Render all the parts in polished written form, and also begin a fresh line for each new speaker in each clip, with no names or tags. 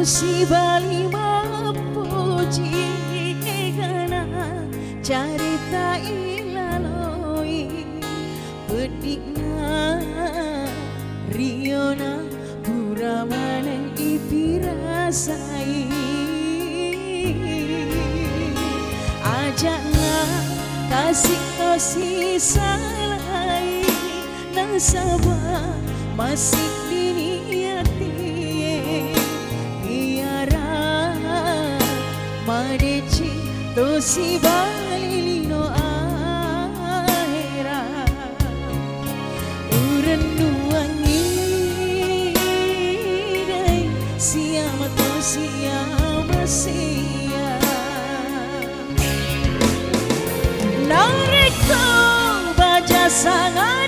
si bali mapuji kana carita ilaloi pedikna riona buramanan ipirasai ajakna kasih kosi salai nang sabah masih diniati tiara madeci tosi balilino ahera urenduangi dai siama tosi sia nariko baca sangat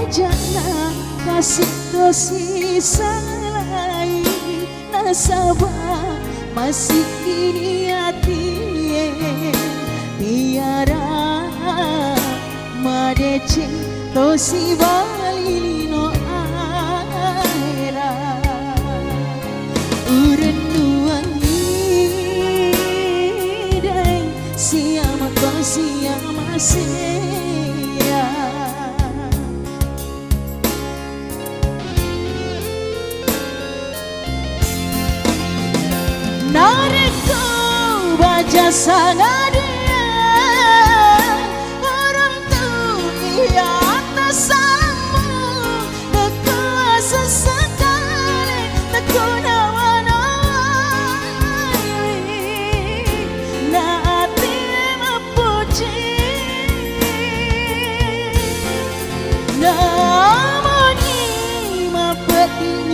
ajakna kasih tosi salai nasabah masih kini hati tiara madeci tosi balilino ahera urenduangi dai siama tosi sia nariko baca sangat orang tua atas salmu berkuasa sekali tak kunawan-nawan naati memuji namun ini mapeti